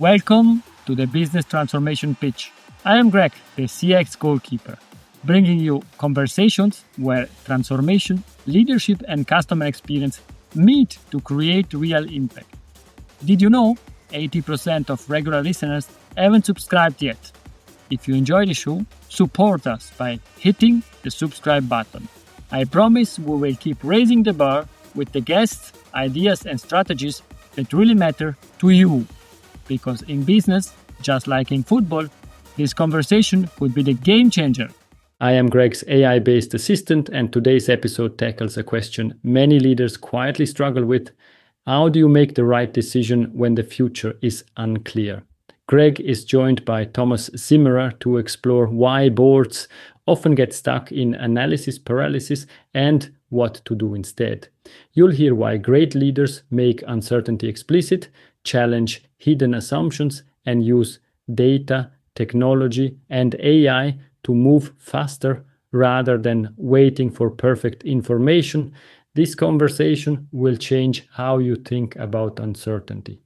Welcome to the Business Transformation Pitch. I am Greg, the CX goalkeeper, bringing you conversations where transformation, leadership, and customer experience meet to create real impact. Did you know 80% of regular listeners haven't subscribed yet? If you enjoy the show, support us by hitting the subscribe button. I promise we will keep raising the bar with the guests, ideas, and strategies that really matter to you. Because in business, just like in football, this conversation could be the game changer. I am Greg's AI-based assistant, and today's episode tackles a question many leaders quietly struggle with. How do you make the right decision when the future is unclear? Greg is joined by Thomas Zimmerer to explore why boards often get stuck in analysis paralysis and what to do instead. You'll hear why great leaders make uncertainty explicit, challenge hidden assumptions, and use data, technology, and AI to move faster rather than waiting for perfect information. This conversation will change how you think about uncertainty.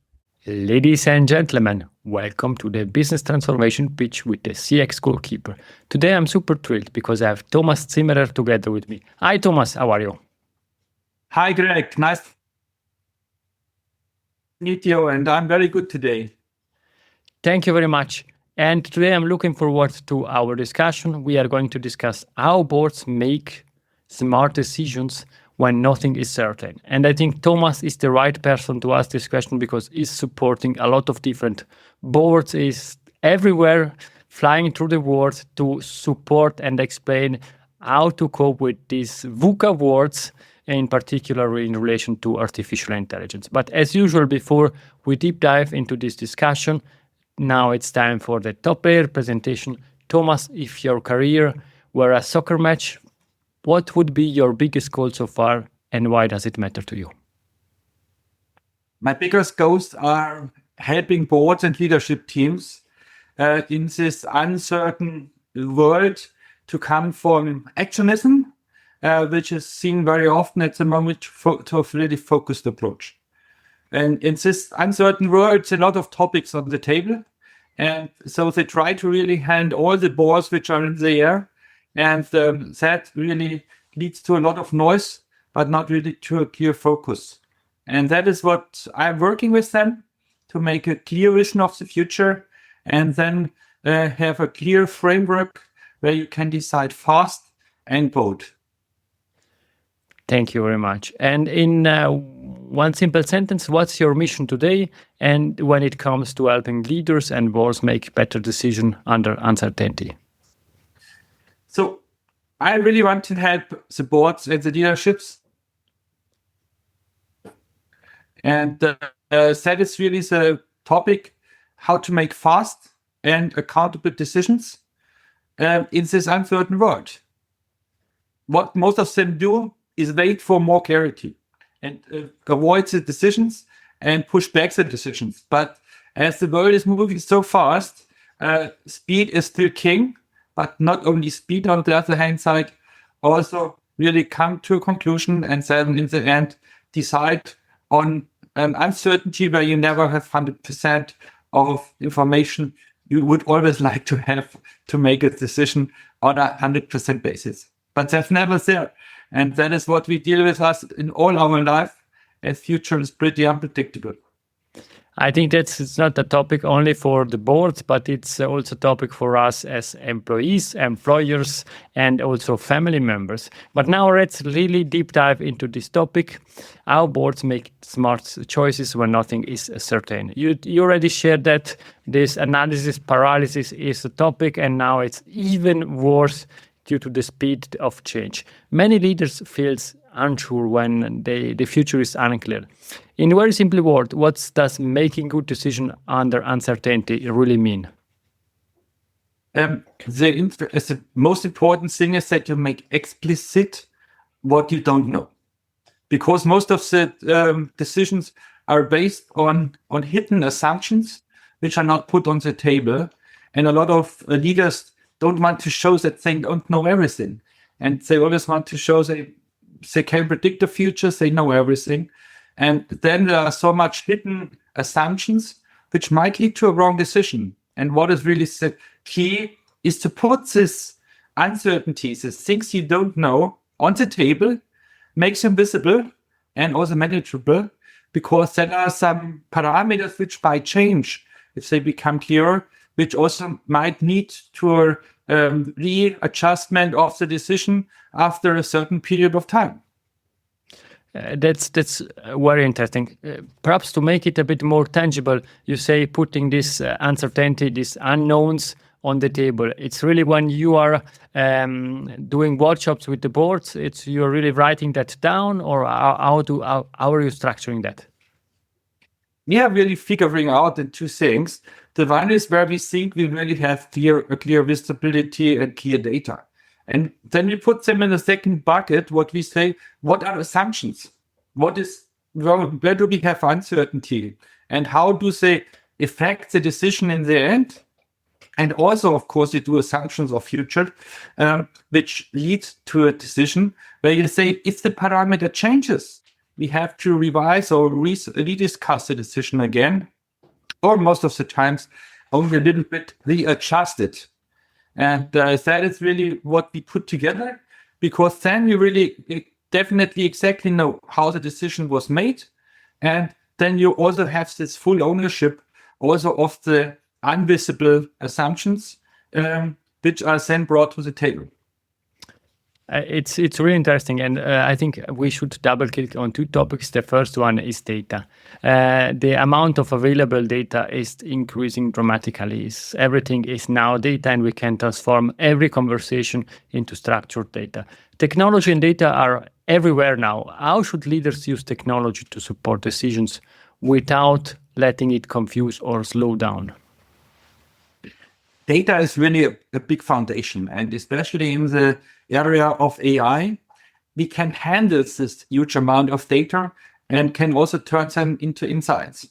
Ladies and gentlemen, welcome to the Business Transformation Pitch with the CX Goalkeeper. Today I'm super thrilled because I have Thomas Zimmerer together with me. Hi Thomas, how are you? Hi Greg, nice to meet you, and I'm very good today. Thank you very much. And today I'm looking forward to our discussion. We are going to discuss how boards make smart decisions when nothing is certain. And I think Thomas is the right person to ask this question because he's supporting a lot of different boards, is everywhere, flying through the world to support and explain how to cope with these VUCA words, in particular in relation to artificial intelligence. But as usual, before we deep dive into this discussion, now it's time for the top player presentation. Thomas, if your career were a soccer match, what would be your biggest goal so far, and why does it matter to you? My biggest goals are helping boards and leadership teams in this uncertain world to come from actionism, which is seen very often at the moment, to a really focused approach. And in this uncertain world, a lot of topics on the table. And so they try to really hand all the balls which are in the air. And that really leads to a lot of noise, but not really to a clear focus. And that is what I'm working with them, to make a clear vision of the future and then have a clear framework where you can decide fast and bold. Thank you very much. And in one simple sentence, what's your mission today? And when it comes to helping leaders and boards make better decisions under uncertainty? So I really want to help the boards and the leaderships. And that is really the topic, how to make fast and accountable decisions in this uncertain world. What most of them do is wait for more clarity and avoid the decisions and push back the decisions. But as the world is moving so fast, speed is still king. But not only speed, on the other hand side, also really come to a conclusion and then in the end decide on an uncertainty where you never have 100% of information you would always like to have to make a decision on a 100% basis. But that's never there. And that is what we deal with us in all our life, as future is pretty unpredictable. I think it's not a topic only for the boards, but it's also a topic for us as employees, employers, and also family members. But now let's really deep dive into this topic, how boards make smart choices when nothing is certain. You already shared that this analysis paralysis is a topic, and now it's even worse due to the speed of change. Many leaders feel unsure when the future is unclear. In a very simple word, what does making good decision under uncertainty really mean? The most important thing is that you make explicit what you don't know. Because most of the decisions are based on hidden assumptions, which are not put on the table. And a lot of leaders don't want to show that they don't know everything. And they always want to show they can predict the future, they know everything. And then there are so much hidden assumptions which might lead to a wrong decision. And what is really key is to put this uncertainties, these things you don't know, on the table, make them visible and also manageable, because there are some parameters which might change if they become clearer, which also might need to readjustment of the decision after a certain period of time. That's very interesting. Perhaps to make it a bit more tangible, you say putting this uncertainty, these unknowns on the table. It's really when you are doing workshops with the boards, you're really writing that down, or how are you structuring that? We are really figuring out the two things. The one is where we think we really have clear visibility and clear data. And then we put them in the second bucket, what we say, what are assumptions? Where do we have uncertainty? And how do they affect the decision in the end? And also, of course, you do assumptions of future, which leads to a decision where you say, if the parameter changes, we have to revise or rediscuss the decision again, or most of the times only a little bit readjust it. And that is really what we put together, because then you really definitely exactly know how the decision was made. And then you also have this full ownership also of the invisible assumptions, which are then brought to the table. It's really interesting, and I think we should double click on two topics. The first one is data. The amount of available data is increasing dramatically. Everything is now data, and we can transform every conversation into structured data. Technology and data are everywhere now. How should leaders use technology to support decisions without letting it confuse or slow down? Data is really a big foundation, and especially in the area of AI, we can handle this huge amount of data and can also turn them into insights.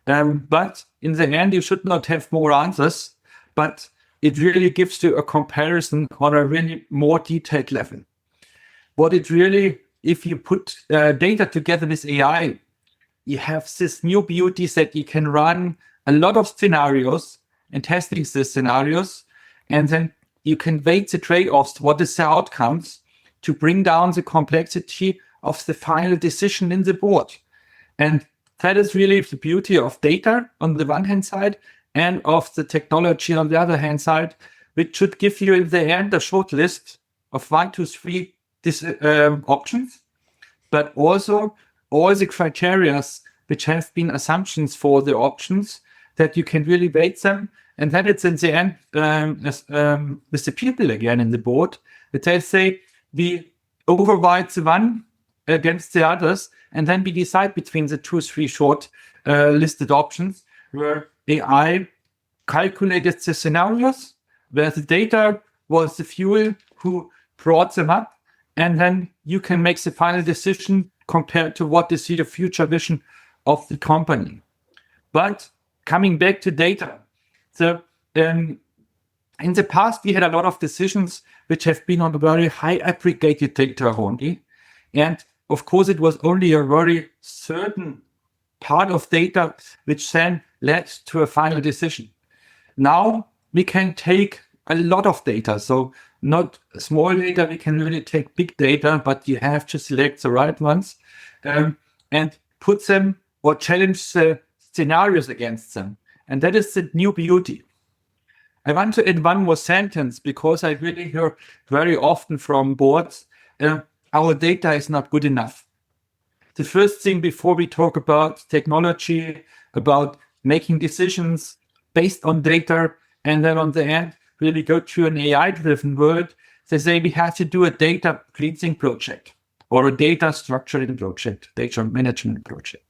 But in the end, you should not have more answers, but it really gives you a comparison on a really more detailed level. What it really, if you put data together with AI, you have this new beauty that you can run a lot of scenarios and testing these scenarios, and then you can weigh the trade-offs, what is the outcomes, to bring down the complexity of the final decision in the board. And that is really the beauty of data on the one hand side and of the technology on the other hand side, which should give you in the end a short list of 1 to 3 options, but also all the criteria which have been assumptions for the options, that you can really weight them. And then it's in the end with the people again in the board, that they say we override the one against the others, and then we decide between the 2 or 3 short listed options, where AI calculated the scenarios, where the data was the fuel who brought them up, and then you can make the final decision compared to what is the future vision of the company. But coming back to data, in the past, we had a lot of decisions which have been on a very high aggregated data only. And of course, it was only a very certain part of data which then led to a final decision. Now we can take a lot of data. So not small data, we can really take big data, but you have to select the right ones and put them or challenge the scenarios against them. And that is the new beauty. I want to add one more sentence, because I really hear very often from boards, our data is not good enough. The first thing before we talk about technology, about making decisions based on data, and then on the end, really go to an AI-driven world, they say we have to do a data cleansing project or a data structuring project, data management project.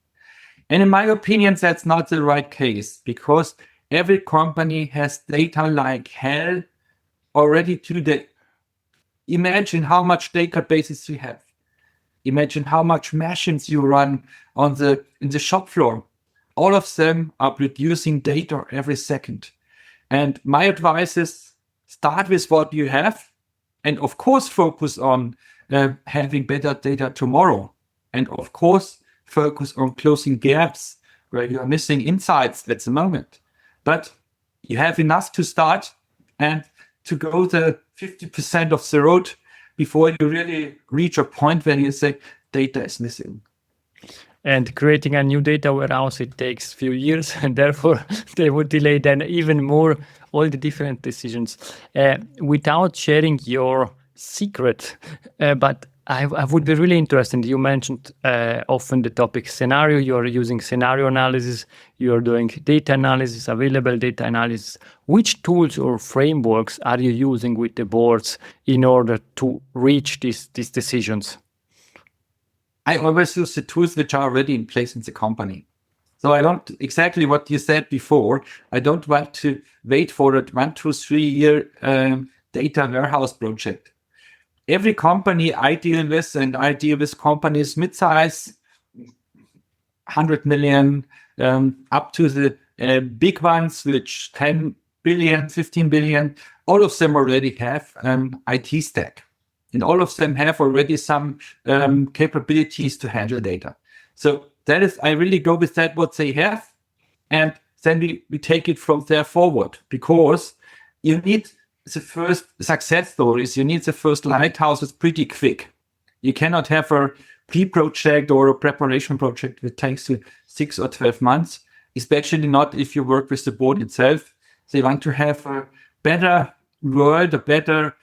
And in my opinion, that's not the right case, because every company has data like hell already today. Imagine how much databases you have. Imagine how much machines you run in the shop floor. All of them are producing data every second. And my advice is start with what you have, and of course focus on having better data tomorrow. And of course focus on closing gaps where you are missing insights at the moment. But you have enough to start and to go the 50% of the road before you really reach a point where you say data is missing. And creating a new data warehouse, it takes a few years, and therefore they would delay then even more all the different decisions without sharing your secret. But I would be really interested. You mentioned often the topic scenario. You're using scenario analysis. You're doing data analysis, available data analysis. Which tools or frameworks are you using with the boards in order to reach these decisions? I always use the tools which are already in place in the company. So I don't exactly what you said before. I don't want to wait for a 1, 2, 3 year data warehouse project. Every company I deal with, and I deal with companies mid-size, 100 million, up to the big ones, which 10 billion, 15 billion, all of them already have IT stack. And all of them have already some capabilities to handle data. So that is, I really go with that, what they have. And then we take it from there forward, because you need the first success stories. You need the first lighthouses pretty quick. You cannot have a pre-project or a preparation project that takes you 6 or 12 months, especially not if you work with the board itself. They want to have a better world, a better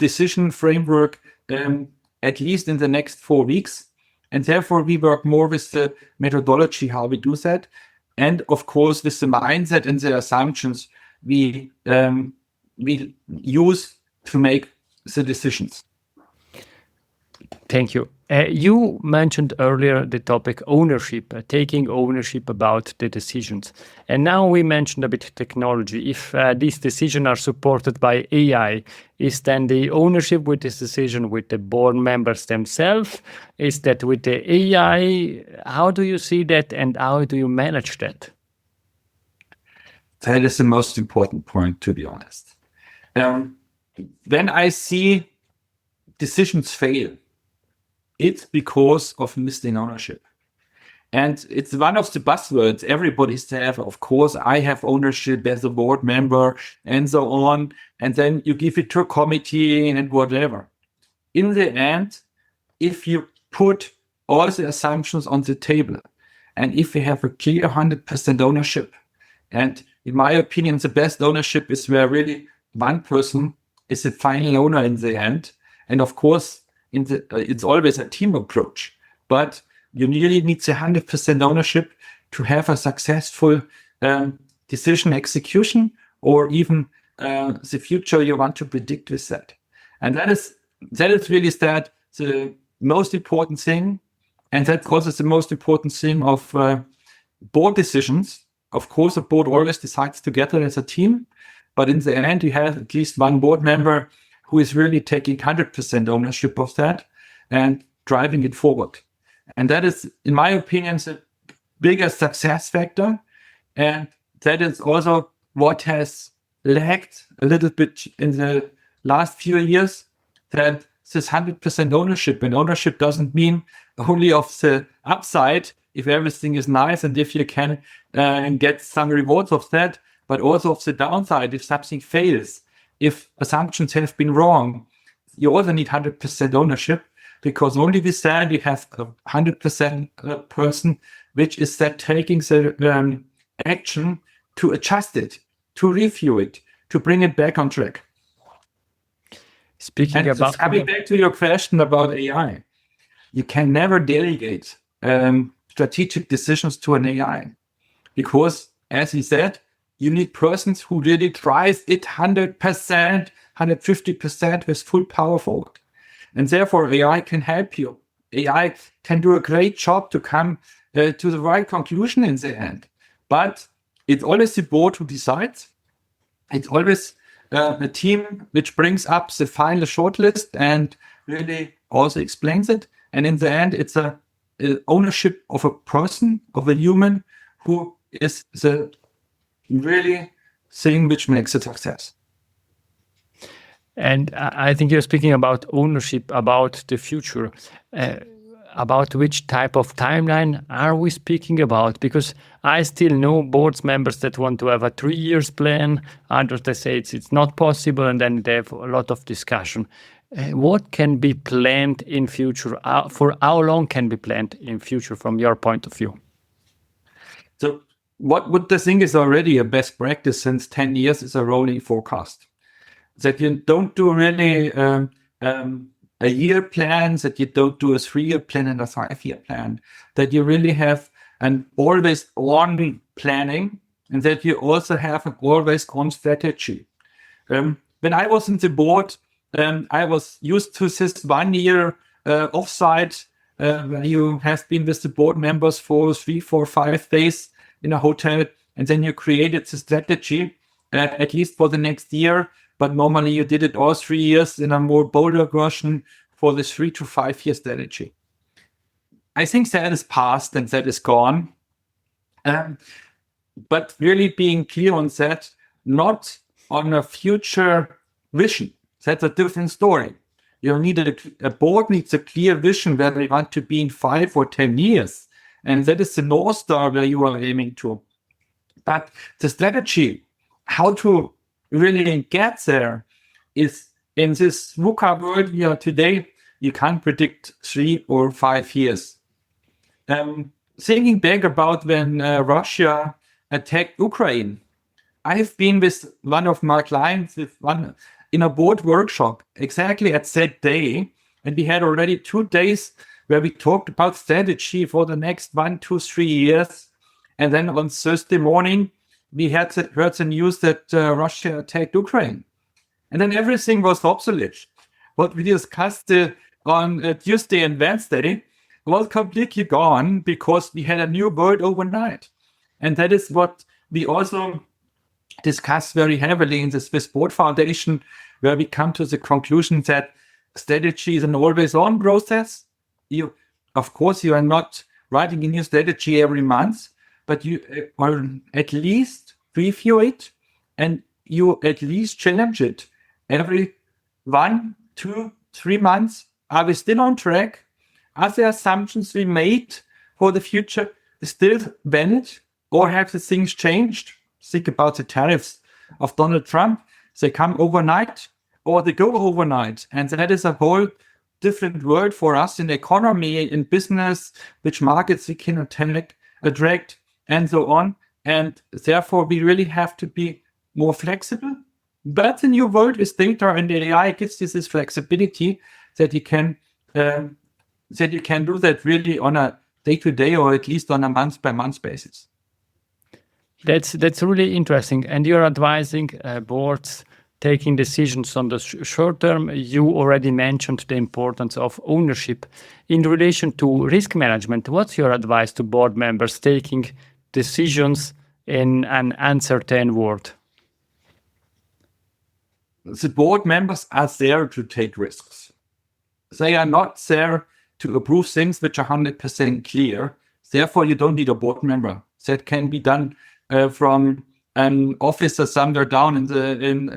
decision framework, at least in the next 4 weeks. And therefore, we work more with the methodology, how we do that. And of course, with the mindset and the assumptions we use to make the decisions. Thank you. You mentioned earlier the topic ownership, taking ownership about the decisions. And now we mentioned a bit technology. If these decisions are supported by AI, is then the ownership with this decision with the board members themselves? Is that with the AI? How do you see that, and how do you manage that? That is the most important point, to be honest. When I see decisions fail, it's because of missing ownership. And it's one of the buzzwords everybody says, of course, I have ownership as a board member and so on. And then you give it to a committee and whatever. In the end, if you put all the assumptions on the table, and if you have a clear 100% ownership, and in my opinion, the best ownership is where really one person is the final owner in the end. And of course, it's always a team approach, but you really need the 100% ownership to have a successful decision execution, or even the future you want to predict with that. And that is really the most important thing. And that's also the most important thing of board decisions. Of course, a board always decides together as a team, but in the end, you have at least one board member who is really taking 100% ownership of that and driving it forward. And that is, in my opinion, the biggest success factor. And that is also what has lacked a little bit in the last few years, that this 100% ownership, and ownership doesn't mean only of the upside, if everything is nice and if you can get some rewards of that, but also of the downside, if something fails. If assumptions have been wrong, you also need 100% ownership, because only with that you have a 100% person which is that taking the action to adjust it, to review it, to bring it back on track. Coming back to your question about AI, you can never delegate strategic decisions to an AI, because, as he said, you need persons who really drive it 100%, 150% with full power forward. And therefore, AI can help you. AI can do a great job to come to the right conclusion in the end. But it's always the board who decides. It's always a team which brings up the final shortlist and really also explains it. And in the end, it's a ownership of a person, of a human, who is the really thing which makes a success. And I think you're speaking about ownership, about the future. about which type of timeline are we speaking about? Because I still know board members that want to have a 3 years plan, others that say it's not possible, and then they have a lot of discussion. What can be planned in future? For how long can be planned in future from your point of view? So what the thing is already a best practice since 10 years is a rolling forecast. That you don't do really a year plan, that you don't do a 3-year plan and a 5-year plan, that you really have an always on planning, and that you also have an always on strategy. When I was in the board, I was used to this 1 year offsite where you have been with the board members for 3, 4, 5 days in a hotel, and then you created the strategy at least for the next year. But normally you did it all 3 years in a more bolder version for the 3 to 5 year strategy. I think that is past and that is gone. But really being clear on that, not on a future vision. That's a different story. You need a board needs a clear vision where they want to be in 5 or 10 years. And that is the North Star where you are aiming to. But the strategy, how to really get there, is in this VUCA world we are today, you can't predict 3 or 5 years. Thinking back about when Russia attacked Ukraine, I have been with one of my clients in a board workshop exactly at that day, and we had already 2 days where we talked about strategy for the next 1, 2, 3 years. And then on Thursday morning, we heard the news that Russia attacked Ukraine. And then everything was obsolete. What we discussed on Tuesday and Wednesday was completely gone because we had a new world overnight. And that is what we also discuss very heavily in the Swiss Board Foundation, where we come to the conclusion that strategy is an always-on process. Of course, you are not writing a new strategy every month, but you at least review it and you at least challenge it every 1, 2, 3 months. Are we still on track? Are the assumptions we made for the future still valid, or have the things changed? Think about the tariffs of Donald Trump. They come overnight or they go overnight. And that is a whole different world for us in economy, in business, which markets we can attract, and so on. And therefore, we really have to be more flexible. But the new world with data and AI gives you this flexibility that you can do that really on a day-to-day or at least on a month-by-month basis. That's really interesting. And you're advising boards taking decisions on the short term. You already mentioned the importance of ownership. In relation to risk management, what's your advice to board members taking decisions in an uncertain world? The board members are there to take risks. They are not there to approve things which are 100% clear. Therefore, you don't need a board member. That can be done from an officer somewhere down in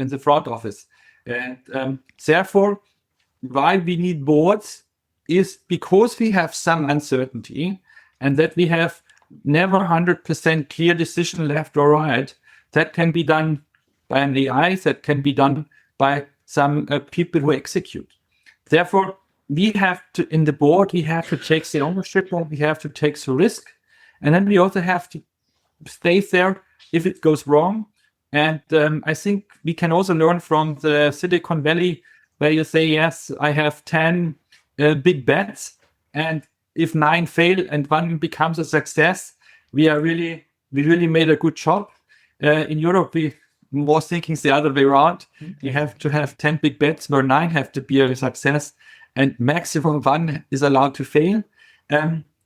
the front office. And therefore, why we need boards is because we have some uncertainty and that we have never 100% clear decision left or right. That can be done by an AI, that can be done by some people who execute. Therefore, we have to, in the board, we have to take the ownership and we have to take the risk. And then we also have to stay there if it goes wrong. And I think we can also learn from the Silicon Valley, where you say, yes, I have 10 big bets, and if 9 fail and 1 becomes a success, we really made a good job. In Europe, we more thinking the other way around. You have to have 10 big bets where 9 have to be a success, and maximum 1 is allowed to fail.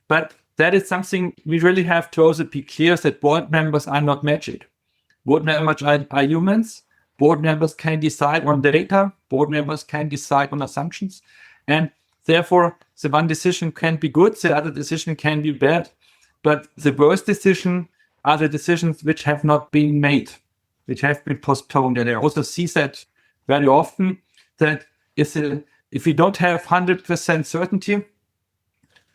But that is something we really have to also be clear that board members are not magic. Board members are humans. Board members can decide on data. Board members can decide on assumptions. And therefore, the one decision can be good, the other decision can be bad. But the worst decision are the decisions which have not been made, which have been postponed. And I also see that very often, that if we don't have 100% certainty,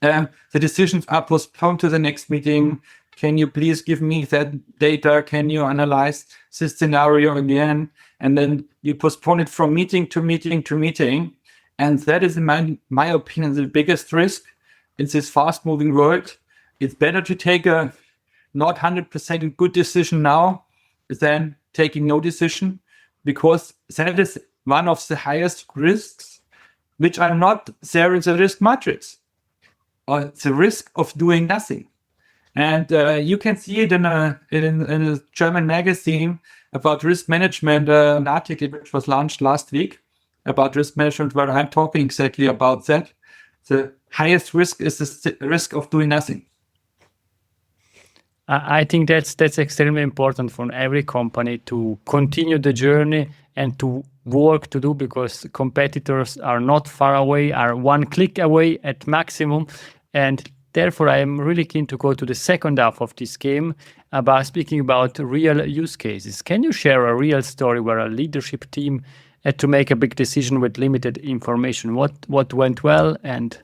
The decisions are postponed to the next meeting. Can you please give me that data? Can you analyze this scenario again? And then you postpone it from meeting to meeting to meeting. And that is, in my opinion, the biggest risk in this fast-moving world. It's better to take a not 100% good decision now than taking no decision, because that is one of the highest risks, which are not there in the risk matrix, or the risk of doing nothing. And you can see it in a German magazine about risk management, an article which was launched last week about risk management, where I'm talking exactly about that. The highest risk is the risk of doing nothing. I think that's extremely important for every company to continue the journey and to work to do, because competitors are not far away, are one click away at maximum. And therefore, I am really keen to go to the second half of this game about speaking about real use cases. Can you share a real story where a leadership team had to make a big decision with limited information? What went well and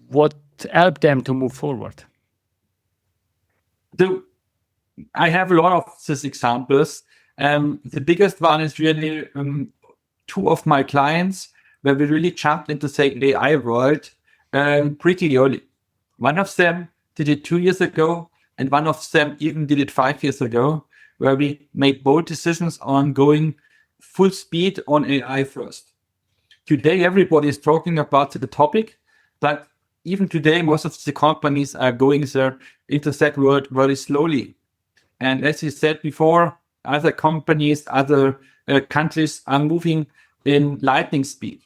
what helped them to move forward? I have a lot of these examples. The biggest one is really two of my clients where we really jumped into the AI world pretty early. One of them did it 2 years ago, and one of them even did it 5 years ago, where we made bold decisions on going full speed on AI first. Today, everybody is talking about the topic, but even today, most of the companies are going there into that world very slowly. And as you said before, other companies, other countries are moving in lightning speed.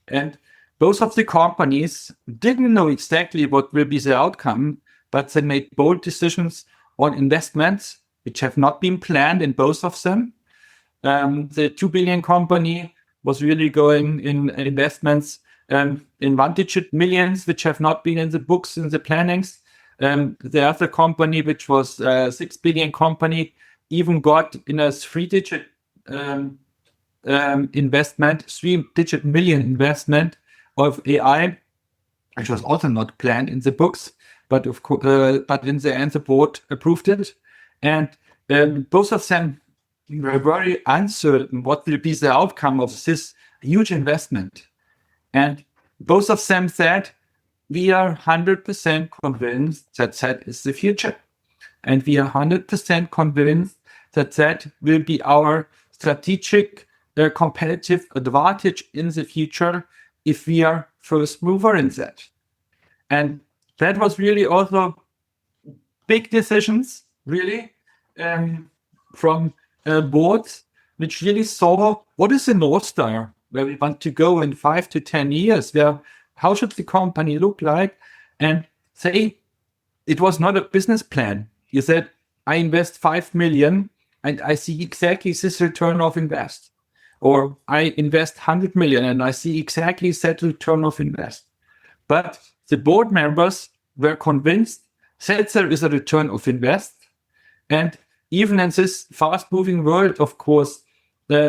And both of the companies didn't know exactly what will be the outcome, but they made bold decisions on investments which have not been planned in both of them. The 2 billion company was really going in investments in 1-digit millions, which have not been in the books, in the plannings. The other company, which was a 6 billion company, even got in a 3-digit investment, 3-digit million investment of AI, which was also not planned in the books, but of course, but in the end, the board approved it. And both of them were very uncertain what will be the outcome of this huge investment. And both of them said, we are 100% convinced that that is the future. And we are 100% convinced that that will be our strategic competitive advantage in the future if we are first mover in that. And that was really also big decisions, really, from boards, which really saw what is the North Star, where we want to go in 5 to 10 years, how should the company look like? And say, it was not a business plan. You said, I invest 5 million and I see exactly this return of invest. Or I invest 100 million and I see exactly that return of invest. But the board members were convinced that there is a return of invest. And even in this fast-moving world, of course,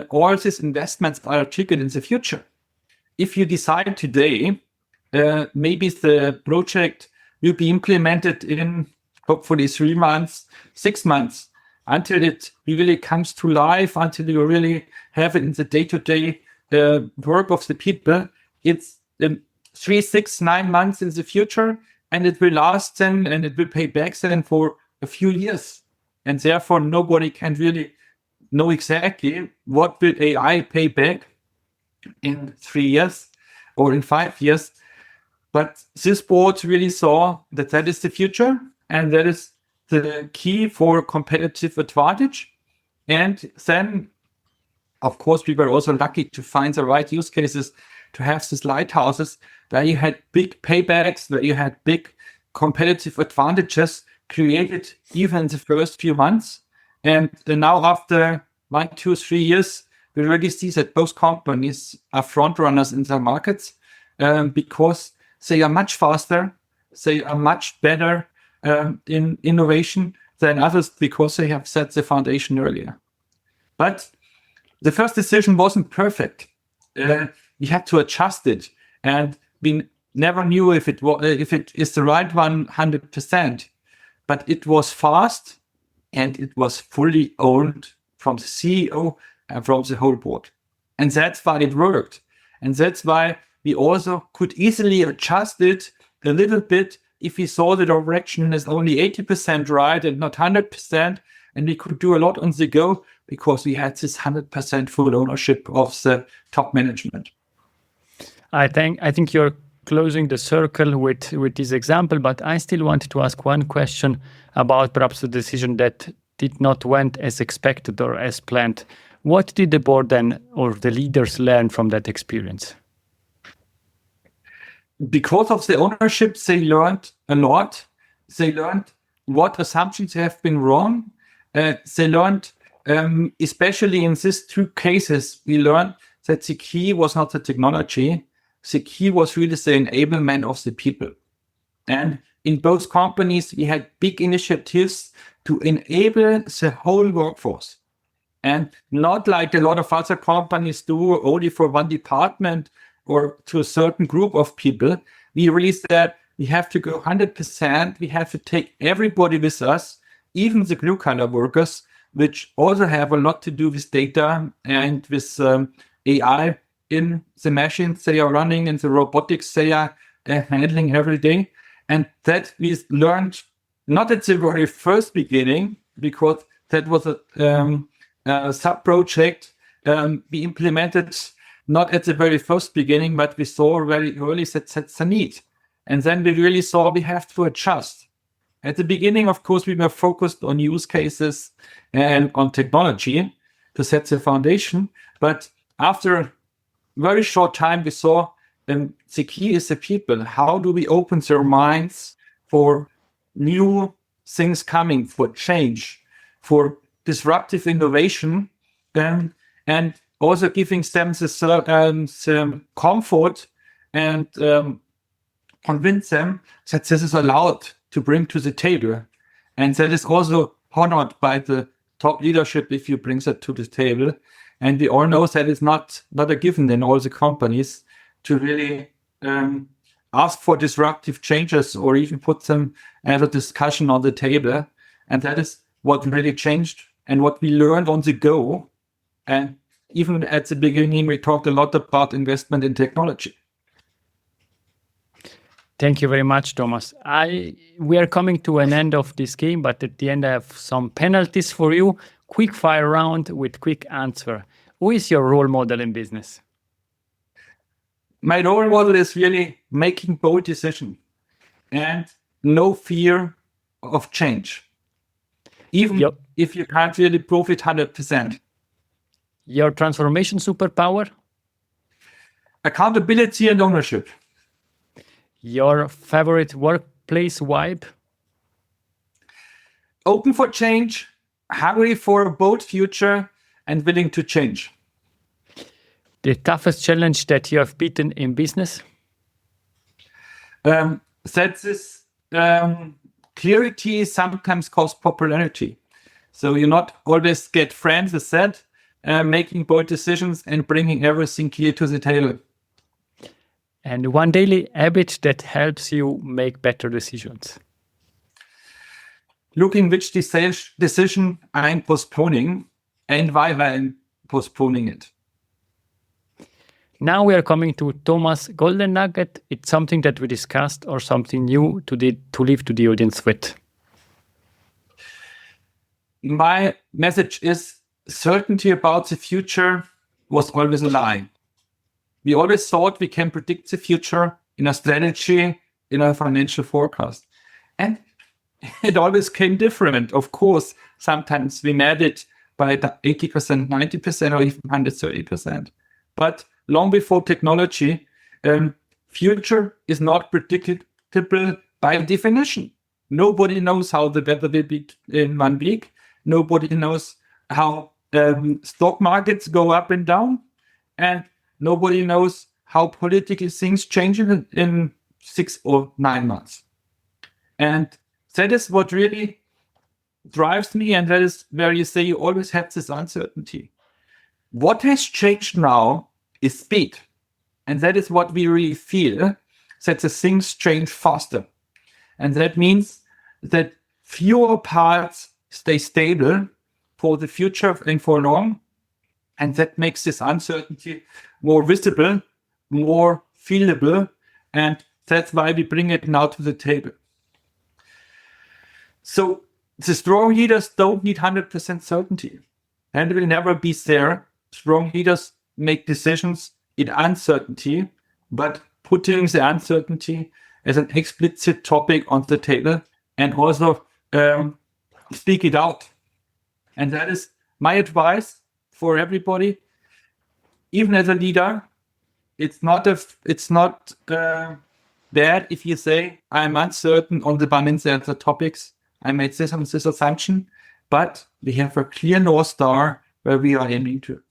all these investments are triggered in the future. If you decide today, maybe the project will be implemented in hopefully 3 months, 6 months, until it really comes to life, until you really have it in the day-to-day work of the people. It's 3, 6, 9 months in the future, and it will last then, and it will pay back then for a few years. And therefore, nobody can really know exactly what will AI pay back in 3 years or in 5 years. But this board really saw that that is the future, and that is the key for competitive advantage. And then, of course, we were also lucky to find the right use cases to have these lighthouses where you had big paybacks, where you had big competitive advantages created even in the first few months. And now after 1, 2, 3 years, we already see that both companies are front runners in their markets because they are much faster, they are much better in innovation than others because they have set the foundation earlier. But the first decision wasn't perfect. We had to adjust it, and we never knew if it is the right one 100%, but it was fast and it was fully owned from the CEO and from the whole board. And that's why it worked. And that's why we also could easily adjust it a little bit if we saw the direction is only 80% right and not 100%. And we could do a lot on the go because we had this 100% full ownership of the top management. I think you're closing the circle with this example, but I still wanted to ask one question about perhaps the decision that did not went as expected or as planned. What did the board then or the leaders learn from that experience? Because of the ownership, they learned a lot. They learned what assumptions have been wrong. They learned, especially in these two cases, we learned that the key was not the technology. The key was really the enablement of the people. And in both companies, we had big initiatives to enable the whole workforce. And not like a lot of other companies do only for one department or to a certain group of people. We really said we have to go 100%. We have to take everybody with us, even the blue collar workers, which also have a lot to do with data and with AI in the machines they are running and the robotics they are handling every day. And that we learned not at the very first beginning, because that was a sub-project we implemented not at the very first beginning, but we saw very early that that's a need. And then we really saw we have to adjust. At the beginning, of course, we were focused on use cases and on technology to set the foundation. But after a very short time, we saw the key is the people. How do we open their minds for new things coming, for change, for disruptive innovation, and also giving them the comfort and convince them that this is allowed to bring to the table. And that is also honored by the top leadership if you bring that to the table. And we all know that it's not a given in all the companies to really ask for disruptive changes or even put them as a discussion on the table. And that is what really changed and what we learned on the go. And even at the beginning, we talked a lot about investment in technology. Thank you very much, Thomas. We are coming to an end of this game, but at the end I have some penalties for you. Quick fire round with quick answer. Who is your role model in business? My role model is really making bold decisions and no fear of change, even if you can't really prove it 100%. Your transformation superpower? Accountability and ownership. Your favorite workplace vibe? Open for change, hungry for a bold future, and willing to change. The toughest challenge that you have beaten in business? That this clarity sometimes causes popularity. So you not always get friends, as said, making bold decisions and bringing everything clear to the table. And one daily habit that helps you make better decisions? Looking which decision I'm postponing and why I'm postponing it. Now we are coming to Thomas' golden nugget. It's something that we discussed or something new to leave to the audience with. My message is certainty about the future was always a lie. We always thought we can predict the future in a strategy, in a financial forecast. And it always came different. Of course, sometimes we met it by 80%, 90%, or even 130%. But long before technology, future is not predictable by definition. Nobody knows how the weather will be in 1 week. Nobody knows how stock markets go up and down. And nobody knows how political things change in 6 or 9 months. And that is what really drives me. And that is where you say you always have this uncertainty. What has changed now is speed. And that is what we really feel. that the things change faster. And that means that fewer parts stay stable for the future and for long. And that makes this uncertainty more visible, more feelable. And that's why we bring it now to the table. So the strong leaders don't need 100% certainty. And will never be there. Strong leaders make decisions in uncertainty, but putting the uncertainty as an explicit topic on the table and also speak it out. And that is my advice for everybody. Even as a leader, it's not bad if you say, I'm uncertain on the balance and the topics. I made this and this assumption, but we have a clear North Star where we are aiming to.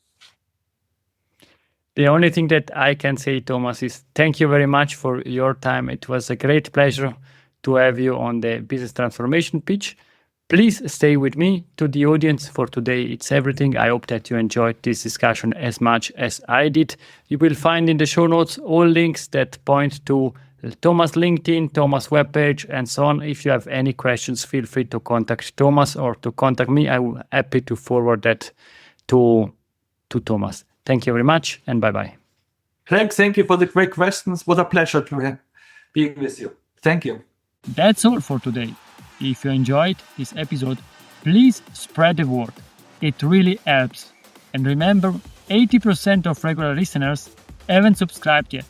The only thing that I can say, Thomas, is thank you very much for your time. It was a great pleasure to have you on the business transformation pitch. Please stay with me. To the audience for today, it's everything. I hope that you enjoyed this discussion as much as I did. You will find in the show notes all links that point to Thomas' LinkedIn, Thomas' webpage, and so on. If you have any questions, feel free to contact Thomas or to contact me. I will be happy to forward that to Thomas. Thank you very much, and bye-bye. Thank you for the great questions. What a pleasure to be with you. Thank you. That's all for today. If you enjoyed this episode, please spread the word. It really helps. And remember, 80% of regular listeners haven't subscribed yet.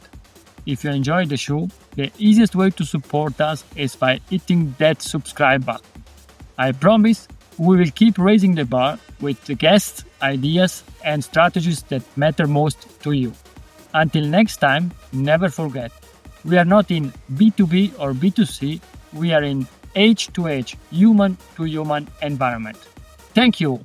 If you enjoyed the show, the easiest way to support us is by hitting that subscribe button. I promise we will keep raising the bar with the guests, ideas, and strategies that matter most to you. Until next time, never forget, we are not in B2B or B2C, we are in H2H, human-to-human environment. Thank you.